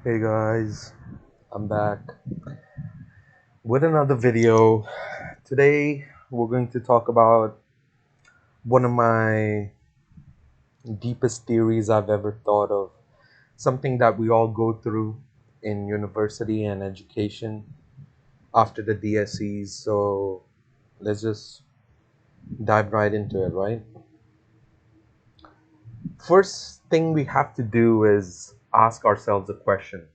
Hey guys, I'm back with another video. Today we're going to talk about one of my deepest theories I've ever thought of. Something that we all go through in university and education after the DSEs. So let's just dive right into it, right? First thing we have to do is ask ourselves a question.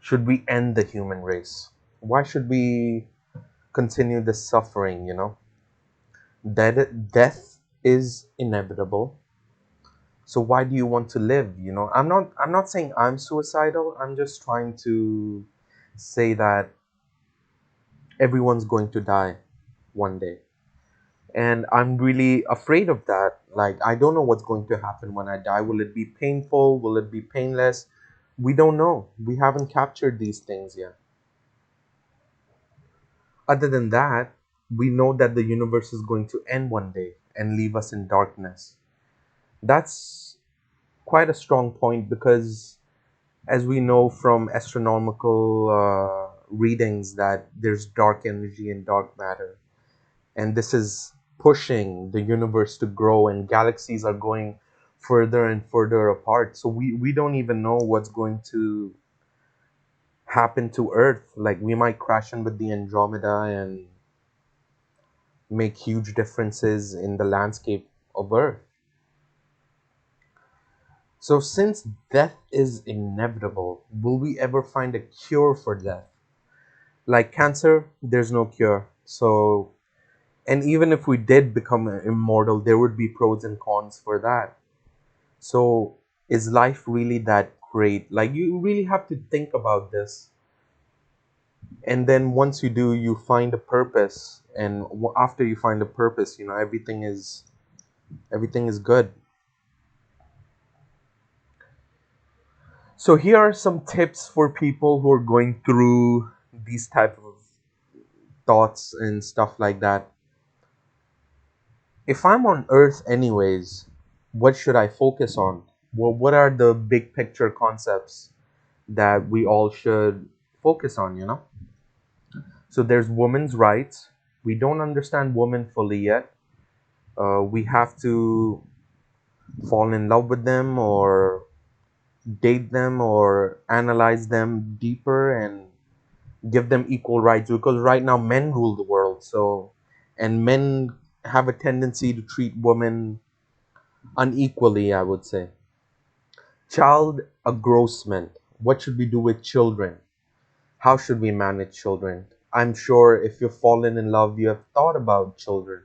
Should we end the human race? Why should we continue the suffering, death is inevitable, so why do you want to live? I'm not saying I'm suicidal. I'm just trying to say that everyone's going to die one day, and I'm really afraid of that. Like, I don't know what's going to happen when I die. Will it be painful? Will it be painless? We don't know. We haven't captured these things yet. Other than that, we know that the universe is going to end one day and leave us in darkness. That's quite a strong point because, as we know from astronomical readings, that there's dark energy and dark matter, and this is pushing the universe to grow, and galaxies are going further and further apart. So we don't even know what's going to happen to Earth. Like, we might crash in with the Andromeda and make huge differences in the landscape of Earth. So, since death is inevitable, will we ever find a cure for death? Like cancer, there's no cure. So, and even if we did become immortal, there would be pros and cons for that. So, is life really that great? Like, you really have to think about this. And then once you do, you find a purpose. And after you find a purpose, everything is good. So here are some tips for people who are going through these type of thoughts and stuff like that. If I'm on Earth anyways, what should I focus on? Well, what are the big picture concepts that we all should focus on? So there's women's rights. We don't understand women fully yet. We have to fall in love with them or date them or analyze them deeper and give them equal rights, because right now men rule the world. So, and men have a tendency to treat women unequally, I would say. Child engrossment. What should we do with children? How should we manage children? I'm sure if you've fallen in love, you have thought about children.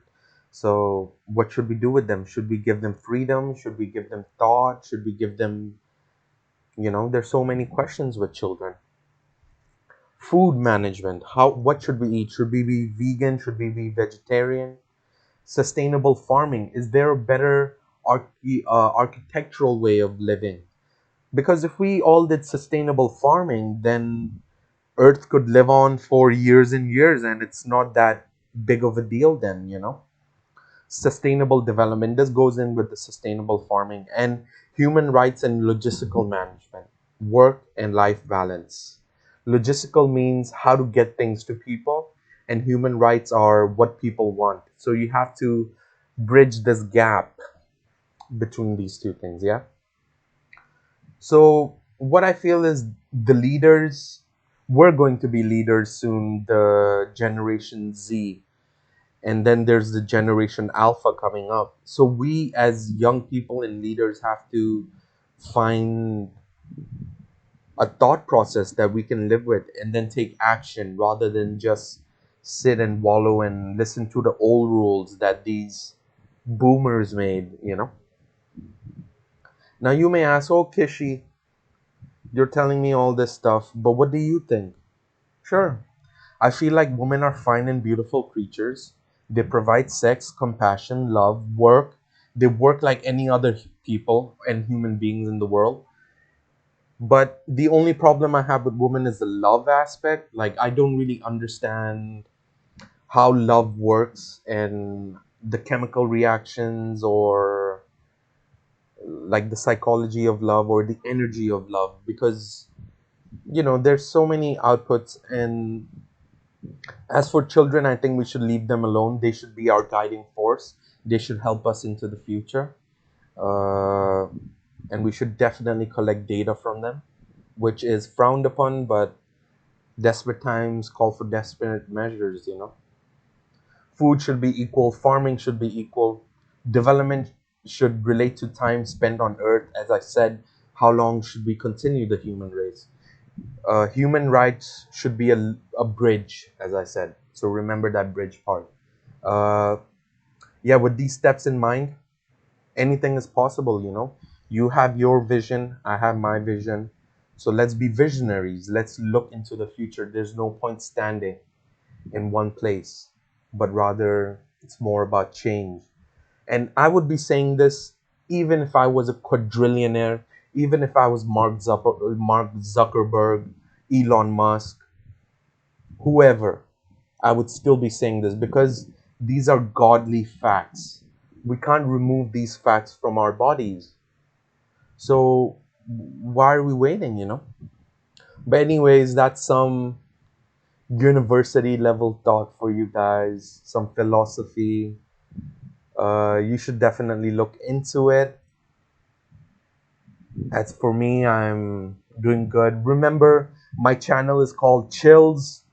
So, what should we do with them? Should we give them freedom? Should we give them thought? Should we give them, there's so many questions with children. Food management. What should we eat? Should we be vegan? Should we be vegetarian? Sustainable farming. Is there a better architectural way of living? Because if we all did sustainable farming, then Earth could live on for years and years, and it's not that big of a deal then. Sustainable development. This goes in with the sustainable farming and human rights and logistical management, work and life balance. Logistical means how to get things to people, and human rights are what people want. So you have to bridge this gap between these two things, yeah? So, what I feel is the leaders, we're going to be leaders soon, the Generation Z, and then there's the Generation Alpha coming up. So we as young people and leaders have to find a thought process that we can live with and then take action rather than just sit and wallow and listen to the old rules that these boomers made. Now you may ask, oh Kishi, you're telling me all this stuff, but what do you think? Sure, I feel like women are fine and beautiful creatures. They provide sex, compassion, love, work. They work like any other people and human beings in the world. But the only problem I have with women is the love aspect. Like, I don't really understand how love works and the chemical reactions, or like the psychology of love or the energy of love, because there's so many outputs. And as for children, I think we should leave them alone. They should be our guiding force. They should help us into the future. uh, and we should definitely collect data from them, which is frowned upon, but desperate times call for desperate measures. Food should be equal, farming should be equal, development should relate to time spent on earth. As I said, how long should we continue the human race? Human rights should be a bridge, as I said. So remember that bridge part. Uh, yeah, with these steps in mind, anything is possible. You have your vision, I have my vision. So let's be visionaries. Let's look into the future. There's no point standing in one place, but rather it's more about change. And I would be saying this even if I was a quadrillionaire, even if I was Mark Zuckerberg, Elon Musk, whoever, I would still be saying this because these are godly facts. We can't remove these facts from our bodies. So why are we waiting? But anyways, that's some university level thought for you guys, some philosophy. You should definitely look into it. As for me, I'm doing good. Remember, my channel is called Chills.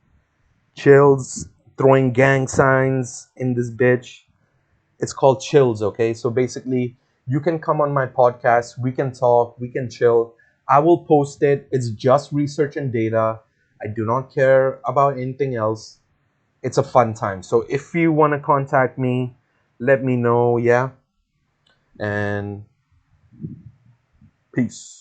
Chills, throwing gang signs in this bitch. It's called Chills, okay? So basically, you can come on my podcast, we can talk, we can chill. I will post it. It's just research and data. I do not care about anything else. It's a fun time. So if you want to contact me, let me know, yeah? And peace.